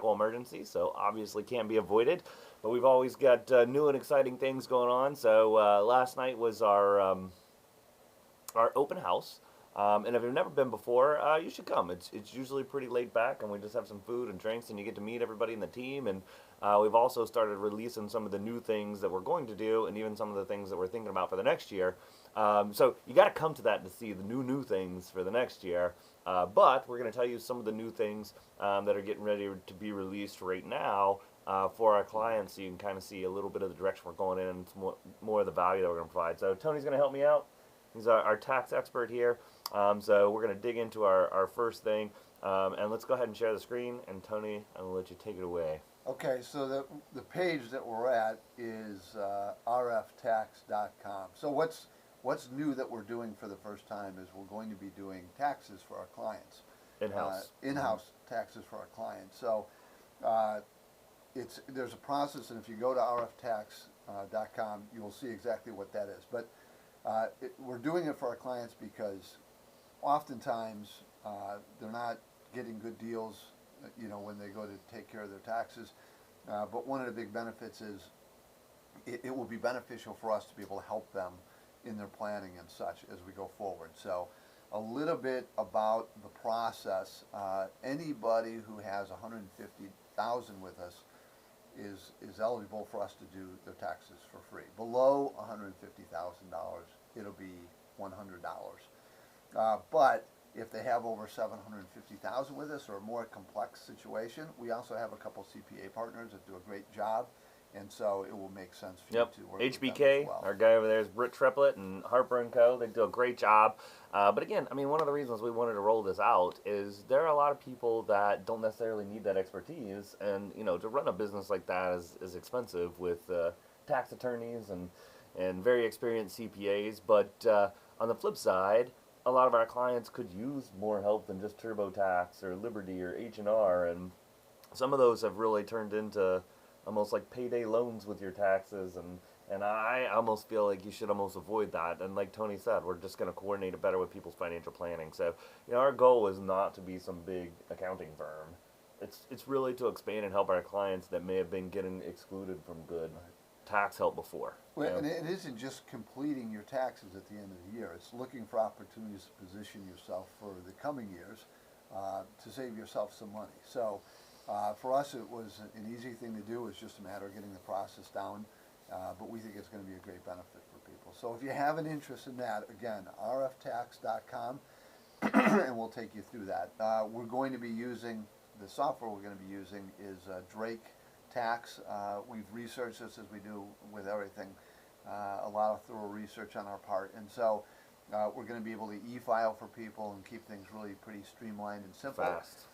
medical emergency, so obviously can't be avoided. But we've always got new and exciting things going on. So last night was our open house. And if you've never been before, you should come. It's usually pretty laid back, and we just have some food and drinks, and you get to meet everybody in the team. And we've also started releasing some of the new things that we're going to do, and even some of the things that we're thinking about for the next year. So you got to come to that to see the new things for the next year. But we're going to tell you some of the new things that are getting ready to be released right now for our clients, so you can kind of see a little bit of the direction we're going in, and more of the value that we're going to provide. So Tony's going to help me out. He's our tax expert here. So we're going to dig into our first thing. And let's go ahead and share the screen. And Tony, I'll let you take it away. Okay, so the page that we're at is rftax.com. So what's new that we're doing for the first time is we're going to be doing taxes for our clients. In-house. In-house taxes for our clients. So there's a process, and if you go to rftax.com, you will see exactly what that is. But we're doing it for our clients because oftentimes they're not getting good deals, when they go to take care of their taxes. But one of the big benefits is it will be beneficial for us to be able to help them in their planning and such as we go forward. So a little bit about the process. Anybody who has $150,000 with us is eligible for us to do their taxes for free. Below $150,000, it'll be $100. But if they have over $750,000 with us or a more complex situation, we also have a couple CPA partners that do a great job, and so it will make sense for you to work with them as well. Our guy over there is Britt Triplett and Harper & Co. They do a great job. But again, I mean, one of the reasons we wanted to roll this out is there are a lot of people that don't necessarily need that expertise, and to run a business like that is expensive with tax attorneys and very experienced CPAs. But on the flip side, a lot of our clients could use more help than just TurboTax or Liberty or H&R, and some of those have really turned into almost like payday loans with your taxes, and I almost feel like you should almost avoid that. And like Tony said, we're just going to coordinate it better with people's financial planning. So our goal is not to be some big accounting firm. It's really to expand and help our clients that may have been getting excluded from good tax help before. Well, and it isn't just completing your taxes at the end of the year. It's looking for opportunities to position yourself for the coming years to save yourself some money. So for us, it was an easy thing to do. It's just a matter of getting the process down. But we think it's going to be a great benefit for people. So if you have an interest in that, again, rftax.com, and we'll take you through that. We're going to be using, the software we're going to be using is Drake Tax. We've researched this as we do with everything, a lot of thorough research on our part. And so we're going to be able to e-file for people and keep things really pretty streamlined and simple. Fast.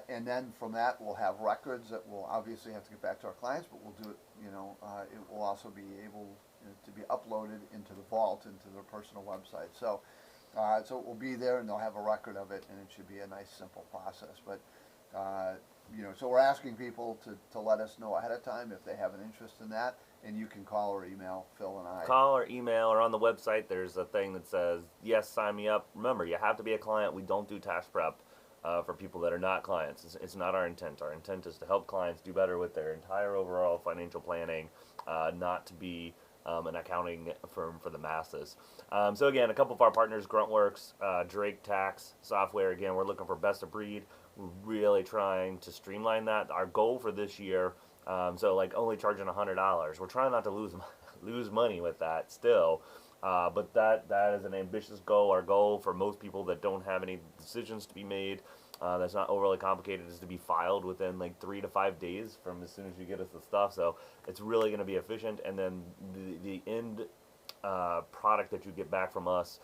And then from that, we'll have records that we'll obviously have to get back to our clients, but we'll do it, it will also be able to be uploaded into the vault, into their personal website. So so it will be there, and they'll have a record of it, and it should be a nice, simple process. But, so we're asking people to let us know ahead of time if they have an interest in that, and you can call or email Phil and I. Call or email, or on the website, there's a thing that says, yes, sign me up. Remember, you have to be a client. We don't do tax prep for people that are not clients. It's not our intent. Our intent is to help clients do better with their entire overall financial planning, not to be an accounting firm for the masses. So again, a couple of our partners, Gruntworks, Drake Tax Software. Again, we're looking for best of breed. We're really trying to streamline that. Our goal for this year, so like only charging $100. We're trying not to lose money with that still. But that is an ambitious goal. Our goal for most people that don't have any decisions to be made, that's not overly complicated, is to be filed within like 3 to 5 days from as soon as you get us the stuff. So it's really going to be efficient. And then the end product that you get back from us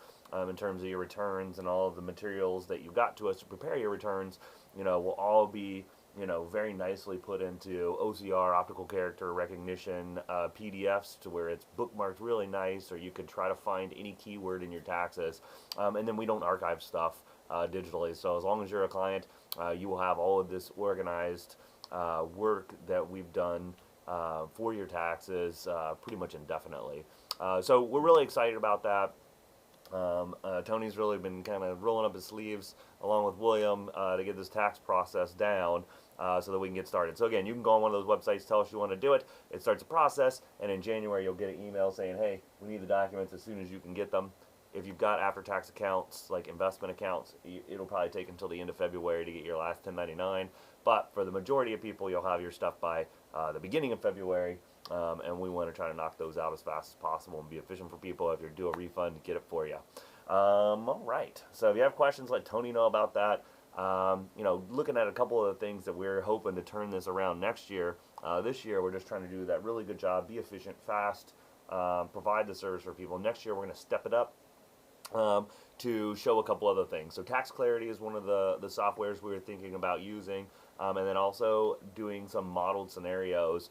in terms of your returns and all of the materials that you got to us to prepare your returns, will all be very nicely put into OCR, optical character recognition, PDFs to where it's bookmarked really nice, or you could try to find any keyword in your taxes. And then we don't archive stuff digitally. So as long as you're a client, you will have all of this organized work that we've done for your taxes pretty much indefinitely. So we're really excited about that. Tony's really been kind of rolling up his sleeves along with William to get this tax process down. so that we can get started. So again, you can go on one of those websites, tell us you want to do it. It starts a process, and in January you'll get an email saying, hey, we need the documents as soon as you can get them. If you've got after-tax accounts, like investment accounts, it'll probably take until the end of February to get your last 1099. But for the majority of people, you'll have your stuff by the beginning of February, and we want to try to knock those out as fast as possible and be efficient for people. If you're due a refund, get it for you. All right. So if you have questions, let Tony know about that. Looking at a couple of the things that we're hoping to turn this around next year. This year, we're just trying to do that really good job, be efficient, fast, provide the service for people. Next year, we're going to step it up to show a couple other things. So Tax Clarity is one of the softwares we were thinking about using, and then also doing some modeled scenarios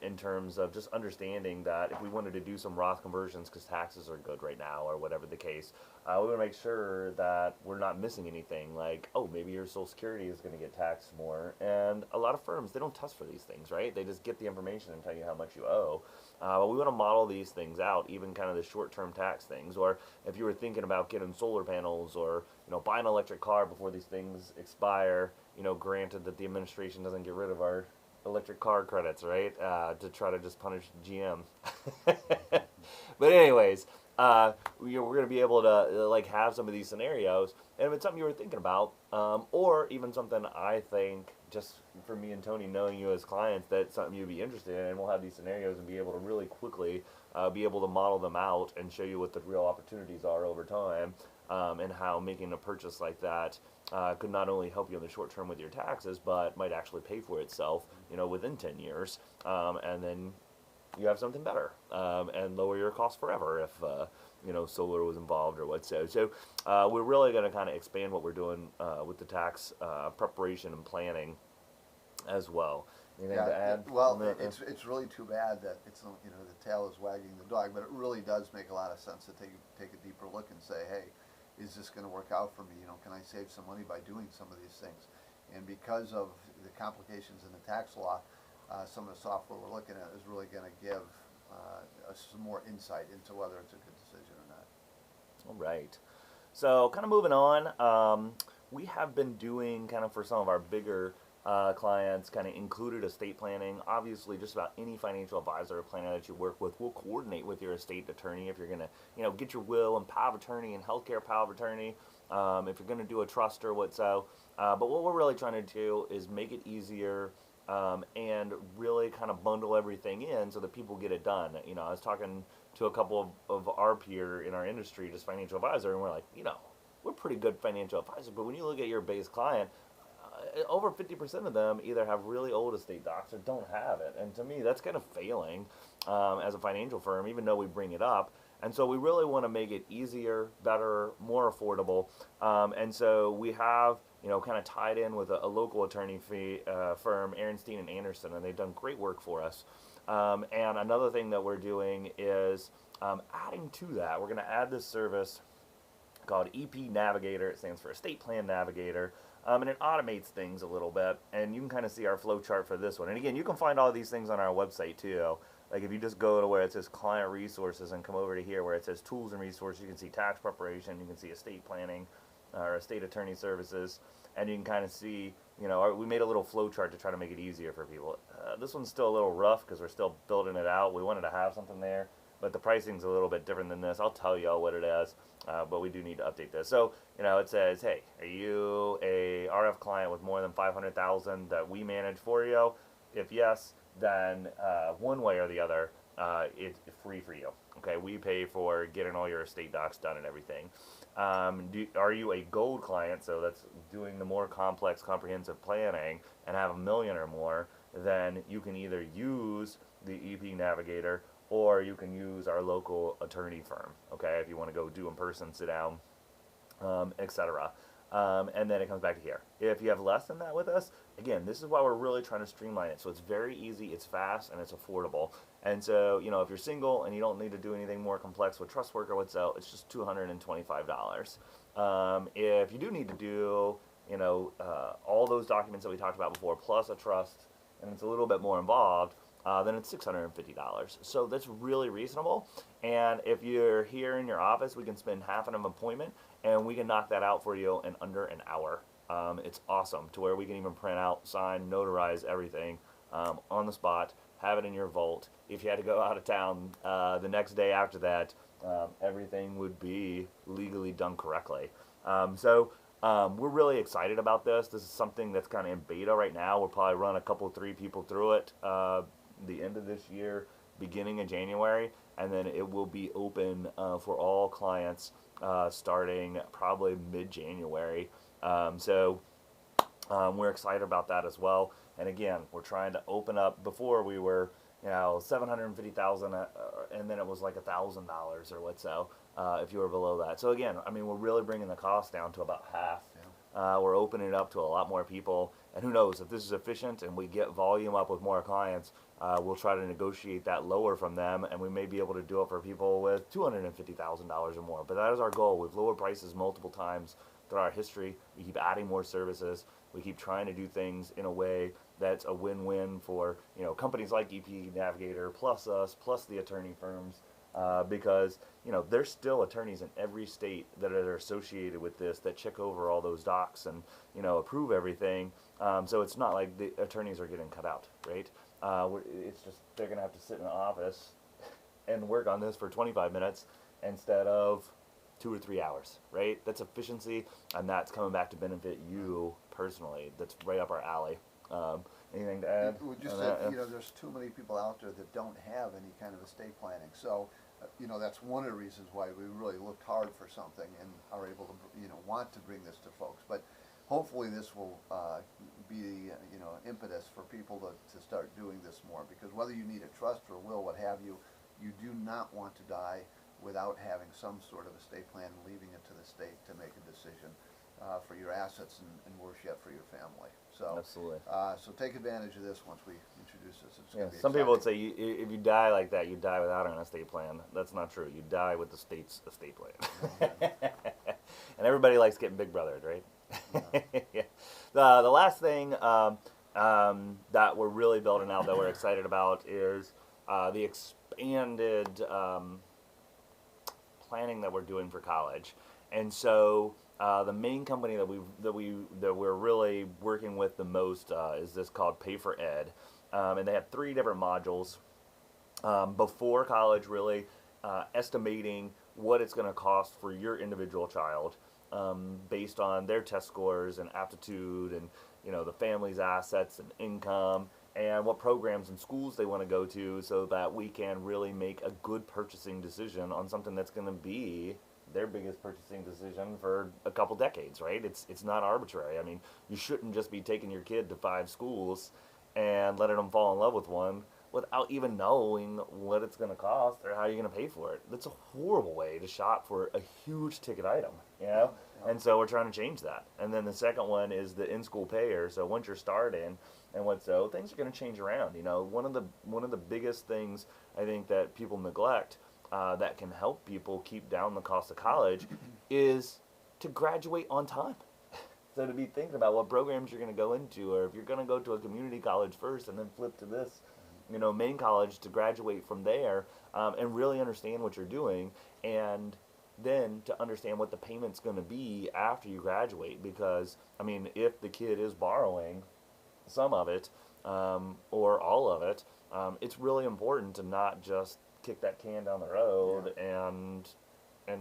in terms of just understanding that if we wanted to do some Roth conversions because taxes are good right now or whatever the case, we want to make sure that we're not missing anything like, oh, maybe your Social Security is going to get taxed more. And a lot of firms, they don't test for these things, right? They just get the information and tell you how much you owe. But we want to model these things out, even kind of the short-term tax things. Or if you were thinking about getting solar panels or buy an electric car before these things expire, granted that the administration doesn't get rid of our electric car credits, right? To try to just punish GM. But anyways, we're going to be able to have some of these scenarios, and if it's something you were thinking about, or even something I think just for me and Tony knowing you as clients, that's something you'd be interested in, and we'll have these scenarios and be able to really quickly be able to model them out and show you what the real opportunities are over time, and how making a purchase like that could not only help you in the short term with your taxes, but might actually pay for itself, within 10 years, and then you have something better, and lower your costs forever if solar was involved or what. So we're really going to kind of expand what we're doing with the tax preparation and planning as well. Anything to add? It's really too bad that it's the tail is wagging the dog, but it really does make a lot of sense to take a deeper look and say, hey, is this going to work out for me? Can I save some money by doing some of these things? And because of the complications in the tax law, some of the software we're looking at is really going to give us some more insight into whether it's a good decision or not. All right. So kind of moving on, we have been doing kind of for some of our bigger clients kind of included estate planning. Obviously, just about any financial advisor or planner that you work with will coordinate with your estate attorney if you're going to get your will and power of attorney and healthcare power of attorney, if you're going to do a trust or what so. But what we're really trying to do is make it easier and really kind of bundle everything in so that people get it done. I was talking to a couple of our peer in our industry, just financial advisor, and we're like, we're pretty good financial advisors, but when you look at your base client, over 50% of them either have really old estate docs or don't have it. And to me, that's kind of failing as a financial firm, even though we bring it up. And so we really want to make it easier, better, more affordable. And so we have, kind of tied in with a local attorney firm, Aaronstein and Anderson, and they've done great work for us. And another thing that we're doing is adding to that. We're going to add this service called EP Navigator. It stands for Estate Plan Navigator. And it automates things a little bit. And you can kind of see our flow chart for this one. And again, you can find all these things on our website too. Like if you just go to where it says Client Resources and come over to here where it says Tools and Resources, you can see tax preparation, you can see estate planning, or estate attorney services, and you can kind of see, we made a little flow chart to try to make it easier for people. This one's still a little rough because we're still building it out. We wanted to have something there, but the pricing's a little bit different than this. I'll tell y'all what it is, but we do need to update this. So, it says, hey, are you a RF client with more than $500,000 that we manage for you? If yes, then one way or the other, it's free for you. Okay, we pay for getting all your estate docs done and everything. Are you a gold client, so that's doing the more complex, comprehensive planning and have $1 million or more, then you can either use the EP Navigator or you can use our local attorney firm, okay, if you want to go do in person, sit down, etc. And then it comes back to here. If you have less than that with us, again, this is why we're really trying to streamline it. So it's very easy, it's fast, and it's affordable. And so, if you're single and you don't need to do anything more complex with trust work or what's out, it's just $225. If you do need to do, all those documents that we talked about before, plus a trust, and it's a little bit more involved, then it's $650. So that's really reasonable. And if you're here in your office, we can spend half an appointment, and we can knock that out for you in under an hour. It's awesome to where we can even print out, sign, notarize everything on the spot, have it in your vault. If you had to go out of town the next day after that, everything would be legally done correctly. We're really excited about this. This is something that's kind of in beta right now. We'll probably run a couple, 3 people through it the end of this year, beginning of January, and then it will be open for all clients starting probably mid-January. We're excited about that as well. And again, we're trying to open up. Before we were, 750,000, and then it was like $1,000 or what so if you were below that. So again, I mean, we're really bringing the cost down to about half. We're opening it up to a lot more people, and who knows, if this is efficient and we get volume up with more clients, we'll try to negotiate that lower from them, and we may be able to do it for people with $250,000 or more. But that is our goal. We've lowered prices multiple times throughout our history. We keep adding more services. We keep trying to do things in a way that's a win-win for companies like EP Navigator, plus us, plus the attorney firms, because there's still attorneys in every state that are associated with this that check over all those docs and approve everything. So it's not like the attorneys are getting cut out, right? It's just they're gonna have to sit in an office and work on this for 25 minutes instead of 2 or 3 hours, right? That's efficiency, and that's coming back to benefit you personally. That's right up our alley. Anything to add? Just that, there's too many people out there that don't have any kind of estate planning. So, that's one of the reasons why we really looked hard for something and are able to, want to bring this to folks. But hopefully this will be, an impetus for people to start doing this more. Because whether you need a trust or will, what have you, you do not want to die without having some sort of estate plan and leaving it to the state to make a decision for your assets and worse yet for your family. So, absolutely. So take advantage of this once we introduce this. It's gonna be some people would exciting. say if you die like that, you die without an estate plan. That's not true. You die with the state's estate plan. And everybody likes getting big brothered, right? Yeah. The last thing that we're really building out that we're excited about is the expanded planning that we're doing for college. And so the main company that we're really working with the most is this called Pay for Ed, and they have 3 different modules before college, really estimating what it's going to cost for your individual child based on their test scores and aptitude and the family's assets and income and what programs and schools they want to go to, so that we can really make a good purchasing decision on something that's going to be their biggest purchasing decision for a couple decades, right? It's not arbitrary. I mean, you shouldn't just be taking your kid to 5 schools and letting them fall in love with one without even knowing what it's going to cost or how you're going to pay for it. That's a horrible way to shop for a huge ticket item, And so we're trying to change that. And then the second one is the in-school payer. So once you're starting, things are going to change around. One of the biggest things I think that people neglect that can help people keep down the cost of college is to graduate on time. So to be thinking about what programs you're going to go into, or if you're going to go to a community college first and then flip to this, main college to graduate from there, and really understand what you're doing, and then to understand what the payment's going to be after you graduate. Because, if the kid is borrowing some of it, or all of it, it's really important to not just kick that can down the road and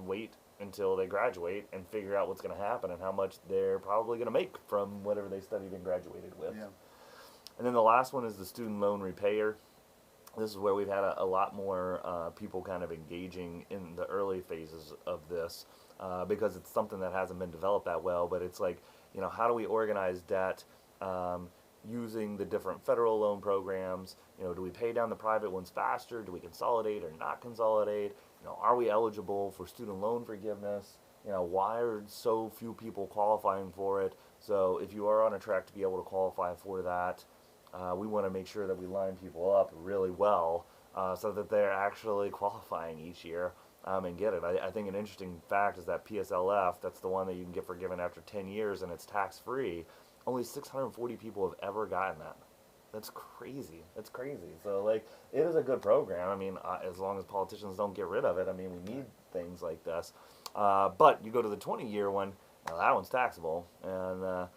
wait until they graduate and figure out what's going to happen and how much they're probably going to make from whatever they studied and graduated with. Yeah. And then the last one is the student loan repayer. This is where we've had a lot more people kind of engaging in the early phases of this because it's something that hasn't been developed that well. But it's like, how do we organize debt using the different federal loan programs? Do we pay down the private ones faster? Do we consolidate or not consolidate? Are we eligible for student loan forgiveness? Why are so few people qualifying for it? So if you are on a track to be able to qualify for that, we want to make sure that we line people up really well so that they're actually qualifying each year and get it. I think an interesting fact is that PSLF, that's the one that you can get forgiven after 10 years and it's tax-free. Only 640 people have ever gotten that. That's crazy. That's crazy. So, it is a good program. As long as politicians don't get rid of it, we need things like this. But you go to the 20-year one, Now that one's taxable, and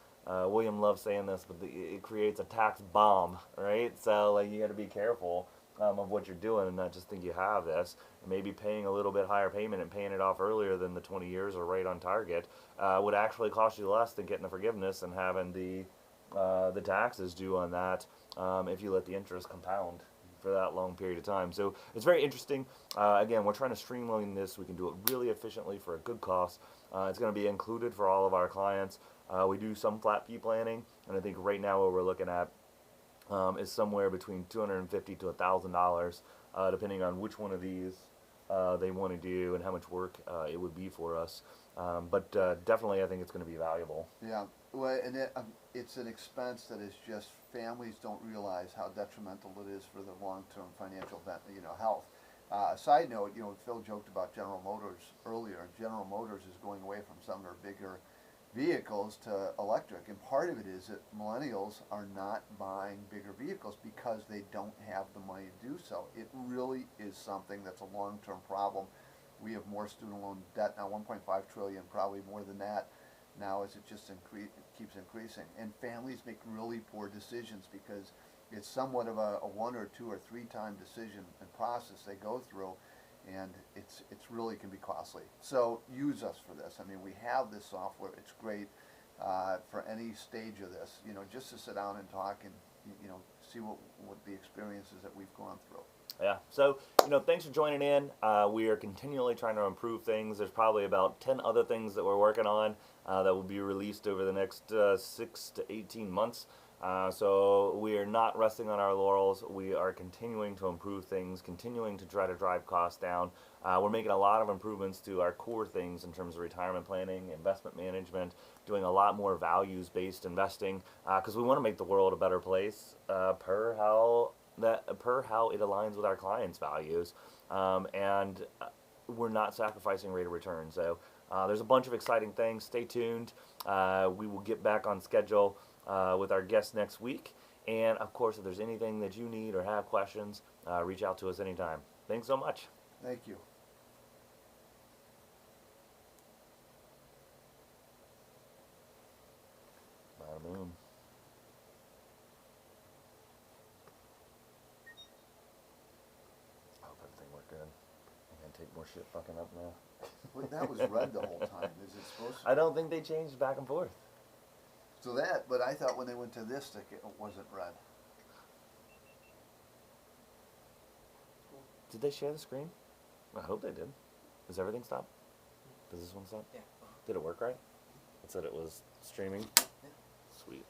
William loves saying this, but it creates a tax bomb, right? So like you got to be careful of what you're doing, and not just think you have this. Maybe paying a little bit higher payment and paying it off earlier than the 20 years or right on target would actually cost you less than getting the forgiveness and having the taxes due on that if you let the interest compound for that long period of time. So it's very interesting. Again, we're trying to streamline this. We can do it really efficiently for a good cost. It's going to be included for all of our clients. We do some flat fee planning, and I think right now what we're looking at is somewhere between $250 to $1,000, depending on which one of these they want to do and how much work it would be for us. But definitely, I think it's going to be valuable. Yeah, well, and it's an expense that is just, families don't realize how detrimental it is for the long-term financial, health. Side note, Phil joked about General Motors earlier. General Motors is going away from some of their bigger vehicles to electric, and part of it is that millennials are not buying bigger vehicles because they don't have the money to do so. It really is something that's a long-term problem. We have more student loan debt now, 1.5 trillion, probably more than that now, as it just keeps increasing. And families make really poor decisions because it's somewhat of a 1 or 2 or 3 time decision and process they go through, and it's really can be costly. So use us for this. I mean, we have this software. It's great for any stage of this. Just to sit down and talk and see what the experiences that we've gone through. Yeah. So, thanks for joining in. We are continually trying to improve things. There's probably about 10 other things that we're working on that will be released over the next 6 to 18 months. So we are not resting on our laurels. We are continuing to improve things, continuing to try to drive costs down. We're making a lot of improvements to our core things in terms of retirement planning, investment management, doing a lot more values-based investing, because we want to make the world a better place per how it aligns with our clients' values, and we're not sacrificing rate of return. So there's a bunch of exciting things. Stay tuned. We will get back on schedule with our guests next week. And of course, if there's anything that you need or have questions, reach out to us anytime. Thanks so much. Thank you. Bada boom. I hope everything worked good. I'm gonna take more shit fucking up now. Well, that was red the whole time. Is it supposed to? I don't think they changed back and forth. So but I thought when they went to this, it wasn't red. Did they share the screen? I hope they did. Does everything stop? Does this one stop? Yeah. Did it work right? It said it was streaming? Yeah. Sweet.